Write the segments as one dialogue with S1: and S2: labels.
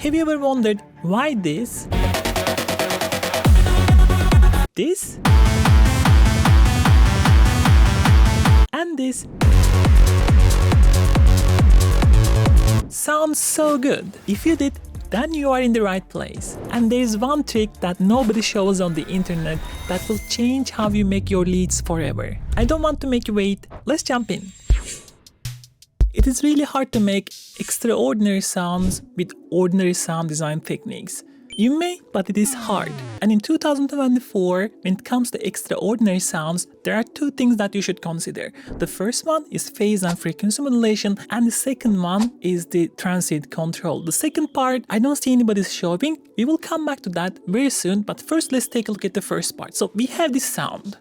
S1: Have you ever wondered why this, and this sounds so good? If you did, then you are in the right place. And there is one trick that nobody shows on the internet that will change how you make your leads forever. I don't want to make you wait. Let's jump in. It is really hard to make extraordinary sounds with ordinary sound design techniques. You may, but it is hard. And in 2024, when it comes to extraordinary sounds, there are two things that you should consider. The first one is phase and frequency modulation, and the second one is the transient control. The second part, I don't see anybody showing. We will come back to that very soon, but first let's take a look at the first part. So we have this sound.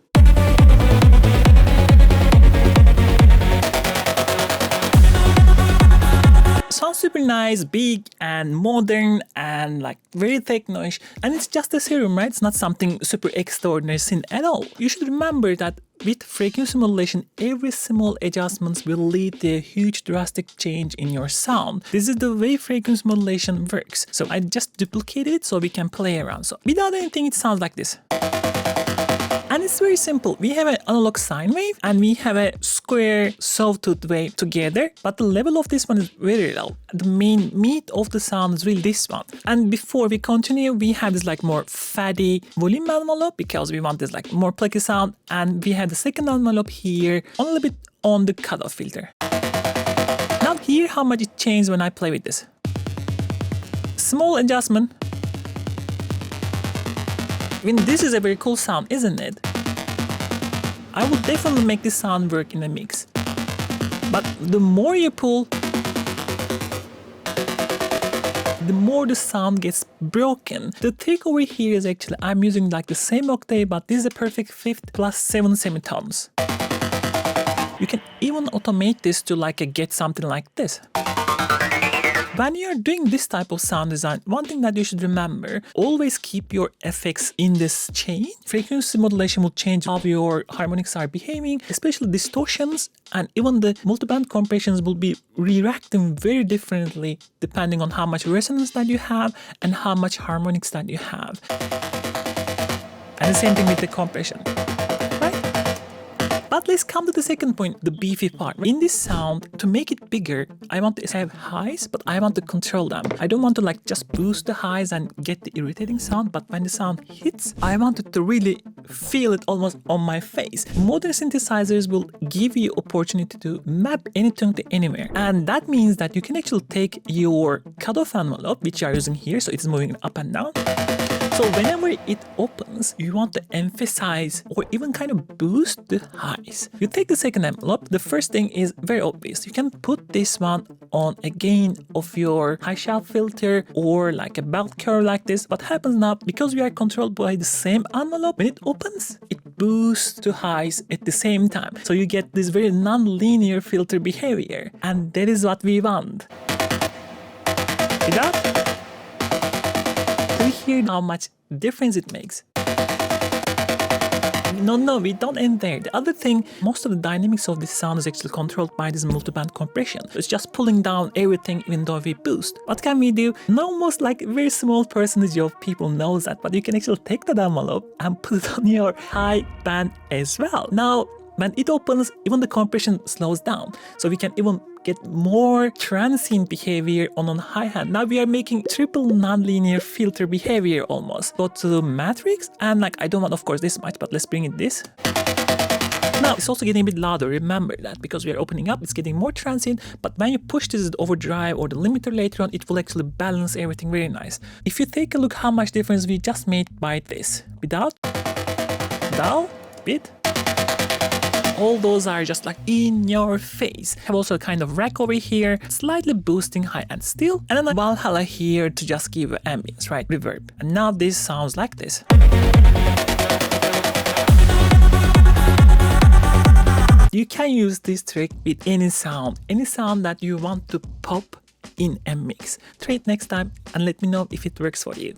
S1: Sounds super nice, big and modern and like very techno-ish, and it's just a serum, right? It's not something super extraordinary scene at all. You should remember that with frequency modulation, every small adjustments will lead to a huge drastic change in your sound. This is the way frequency modulation works. So I just duplicated it so we can play around. So without anything, it sounds like this. And it's very simple. We have an analog sine wave and we have a square sawtooth wave together, but the level of this one is very low. The main meat of the sound is really this one. And before we continue, we have this like more fatty volume envelope because we want this like more plucky sound. And we have the second envelope here, a little bit on the cutoff filter. Now hear how much it changed when I play with this. Small adjustment. I mean, this is a very cool sound, isn't it? I would definitely make this sound work in a mix. But the more you pull, the more the sound gets broken. The trick over here is actually I'm using like the same octave, but this is a perfect fifth plus 7 semitones. You can even automate this to like get something like this. When you're doing this type of sound design, one thing that you should remember, always keep your effects in this chain. Frequency modulation will change how your harmonics are behaving, especially distortions, and even the multiband compressions will be reacting very differently depending on how much resonance that you have and how much harmonics that you have. And the same thing with the compression. But let's come to the second point, the beefy part. In this sound, to make it bigger, I want to have highs, but I want to control them. I don't want to like just boost the highs and get the irritating sound, but when the sound hits, I want it to really feel it almost on my face. Modern synthesizers will give you opportunity to map anything to anywhere. And that means that you can actually take your cutoff envelope, which you are using here, so it's moving up and down. So whenever it opens, you want to emphasize or even kind of boost the highs. You take the second envelope, the first thing is very obvious. You can put this one on a gain of your high shelf filter or like a belt curve like this. What happens now, because we are controlled by the same envelope, when it opens, it boosts to highs at the same time. So you get this very non-linear filter behavior. And that is what we want. See that? Hear how much difference it makes. No, we don't end there. The other thing, most of the dynamics of this sound is actually controlled by this multiband compression. So it's just pulling down everything even though we boost. What can we do? Almost like a very small percentage of people knows that, but you can actually take that envelope and put it on your high band as well. Now, when it opens, even the compression slows down. So we can even get more transient behavior on hi-hat. Now we are making triple nonlinear filter behavior almost. Go to the matrix and like, I don't want of course this much, but let's bring it this. Now it's also getting a bit louder, remember that, because we are opening up, it's getting more transient, but when you push this overdrive or the limiter later on, it will actually balance everything very nice. If you take a look how much difference we just made by this, without, down, bit, all those are just like in your face. Have also a kind of rack over here, slightly boosting high and still, and then a Valhalla here to just give ambience, right? Reverb. And now this sounds like this. You can use this trick with any sound that you want to pop in a mix. Try it next time and let me know if it works for you.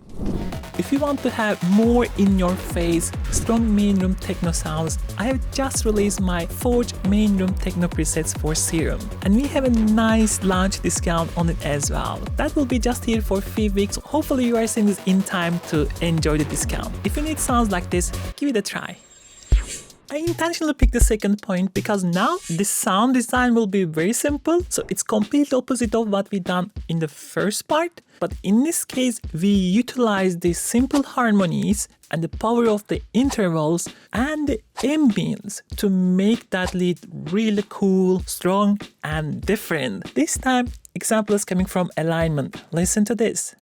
S1: If you want to have more in-your-face, strong Mainroom techno sounds, I have just released my Forge Mainroom techno presets for Serum. And we have a nice launch discount on it as well. That will be just here for a few weeks. Hopefully you are seeing this in time to enjoy the discount. If you need sounds like this, give it a try. I intentionally picked the second point because now this sound design will be very simple. So it's completely opposite of what we done in the first part. But in this case, we utilize the simple harmonies and the power of the intervals and the ambience to make that lead really cool, strong, and different. This time, example is coming from Alignment. Listen to this.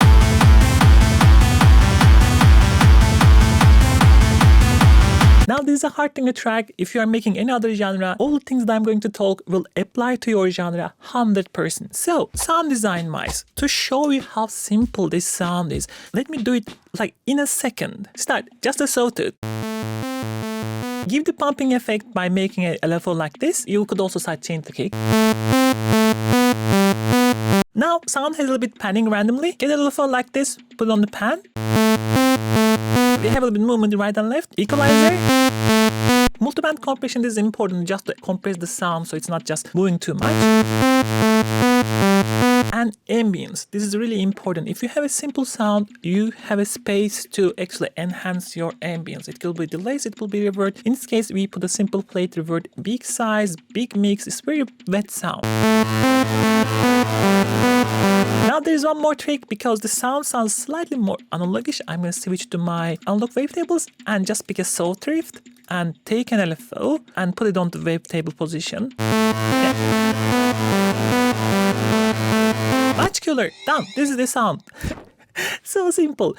S1: Now this is a hard thing to track. If you are making any other genre, all the things that I'm going to talk will apply to your genre 100%. So, sound design wise, to show you how simple this sound is, let me do it like in a second. Start just a sawtooth. Give the pumping effect by making a LFO like this. You could also sidechain the kick. Now, sound has a little bit panning randomly. Get a LFO like this, put it on the pan. We have a little bit movement right and left. Equalizer. Multiband compression is important just to compress the sound so it's not just moving too much. And ambience. This is really important. If you have a simple sound, you have a space to actually enhance your ambience. It will be delays, it will be reverb. In this case, we put a simple plate reverb, big size, big mix. It's very wet sound. Now there's one more trick because the sound sounds slightly more analogish. I'm going to switch to my analog wavetables and just pick a sawtooth and take an LFO and put it on the wavetable position. Yeah. Much cooler. Done. This is the sound. So simple.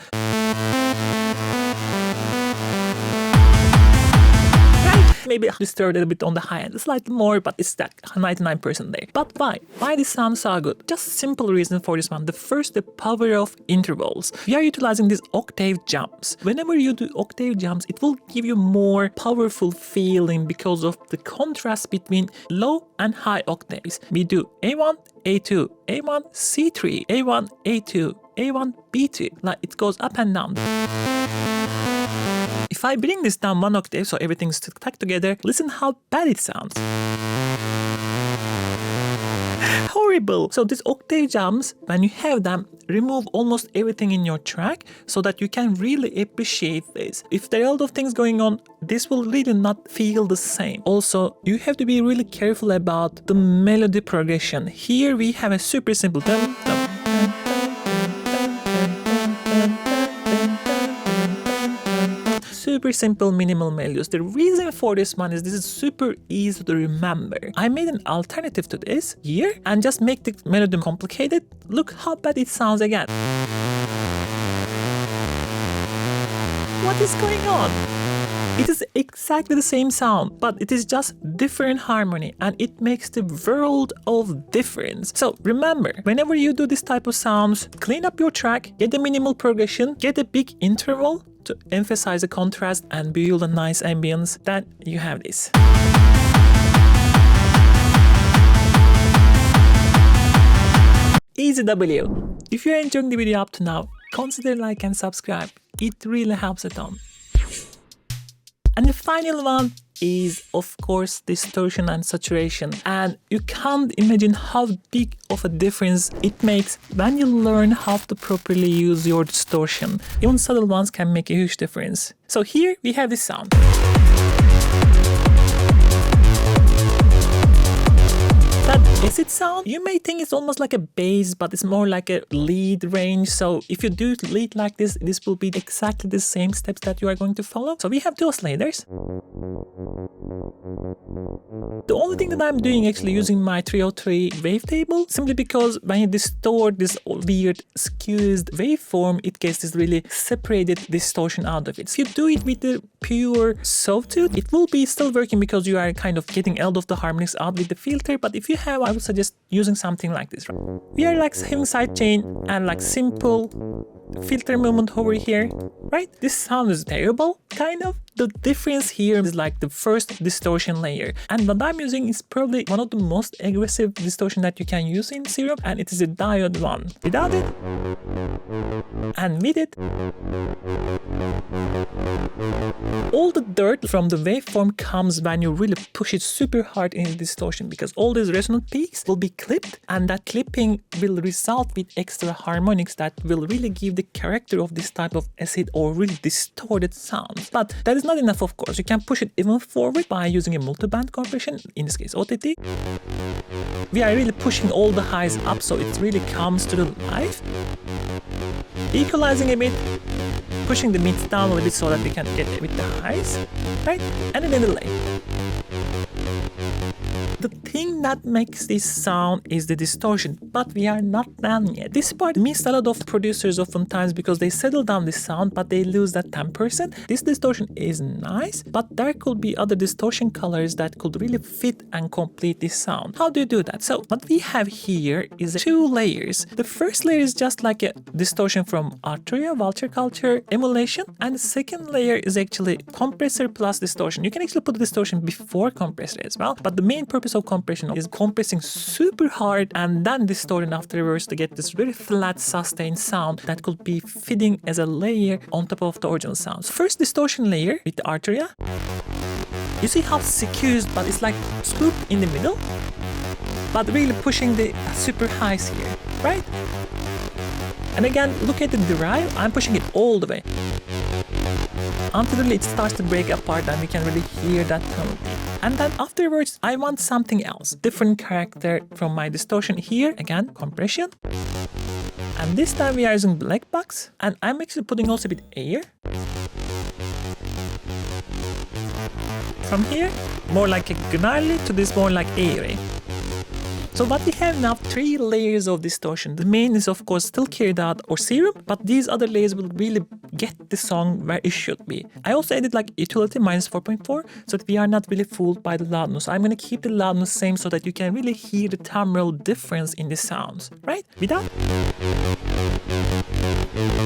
S1: Maybe disturbed a little bit on the high end, slightly more, but it's that 99% there. But why? Why this sound so good? Just simple reason for this one. The first, the power of intervals. We are utilizing these octave jumps. Whenever you do octave jumps, it will give you more powerful feeling because of the contrast between low and high octaves. We do A1, A2, A1, C3, A1, A2, A1, B2. Like it goes up and down. If I bring this down one octave so everything's stuck together, listen how bad it sounds. Horrible. So these octave jumps, when you have them, remove almost everything in your track so that you can really appreciate this. If there are a lot of things going on, this will really not feel the same. Also, you have to be really careful about the melody progression. Here we have a super simple dum, dum. Super simple minimal melodies. The reason for this one is this is super easy to remember. I made an alternative to this here and just make the melody complicated. Look how bad it sounds again. What is going on? It is exactly the same sound, but it is just different harmony and it makes the world of difference. So remember, whenever you do this type of sounds, clean up your track, get a minimal progression, get a big interval to emphasize the contrast and build a nice ambience. Then you have this. Easy W. If you're enjoying the video up to now, consider like and subscribe. It really helps a ton. And the final one is, of course, distortion and saturation. And you can't imagine how big of a difference it makes when you learn how to properly use your distortion. Even subtle ones can make a huge difference. So here we have this sound. That acid sound, you may think it's almost like a bass, but it's more like a lead range. So if you do lead like this, this will be exactly the same steps that you are going to follow. So we have two oscillators. The only thing that I'm doing actually using my 303 wavetable, simply because when you distort this weird skewed waveform, it gets this really separated distortion out of it. If you do it with the pure sawtooth, it will be still working because you are kind of getting all of the harmonics out with the filter. But if you have, I would suggest using something like this. We are like having sidechain and like simple filter movement over here, right? This sound is terrible, kind of. The difference here is like the first distortion layer. And what I'm using is probably one of the most aggressive distortion that you can use in Serum, and it is a diode one. Without it, And with it, all the dirt from the waveform comes when you really push it super hard in the distortion, because all these resonant peaks will be clipped, and that clipping will result with extra harmonics that will really give the character of this type of acid or really distorted sounds. But that is not enough, of course. You can push it even forward by using a multiband compression, in this case OTT. We are really pushing all the highs up so it really comes to the life. Equalizing a bit, pushing the mids down a little bit so that we can get it with the highs, right? And then a delay. The thing that makes this sound is the distortion, but we are not done yet. This part missed a lot of producers oftentimes because they settle down the sound, but they lose that 10%. This distortion is nice, but there could be other distortion colors that could really fit and complete this sound. How do you do that? So what we have here is 2 layers. The first layer is just like a distortion from Arturia, Vulture Culture, emulation, and the second layer is actually compressor plus distortion. You can actually put the distortion before compressor as well, but the main purpose of compression is compressing super hard and then distorting afterwards to get this very flat sustained sound that could be fitting as a layer on top of the original sounds. First distortion layer with the Arturia. You see how it's skews, but it's like scoop in the middle, but really pushing the super highs here, right? And again, look at the derive, I'm pushing it all the way until really it starts to break apart and we can really hear that tone. And then afterwards, I want something else, different character from my distortion here. Again, compression. And this time we are using black box, and I'm actually putting also a bit air. From here, more like a gnarly to this more like airy. So what we have now, 3 layers of distortion. The main is of course still carried out or serum, but these other layers will really get the song where it should be. I also added like utility -4.4 so that we are not really fooled by the loudness. I'm going to keep the loudness same so that you can really hear the timbral difference in the sounds, right? Without.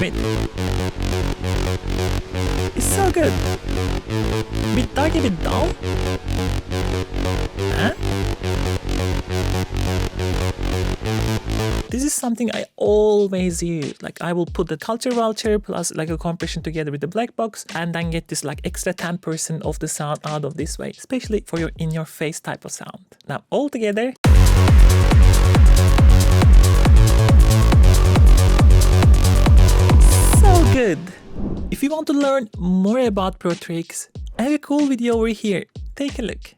S1: Wait. It's so good. Bit dark, a bit dull. And this is something I always use. Like I will put the culture vulture plus like a compression together with the black box and then get this like extra 10% of the sound out of this way, especially for your in your face type of sound. Now all together. So good. If you want to learn more about Pro Tricks, I have a cool video over here. Take a look.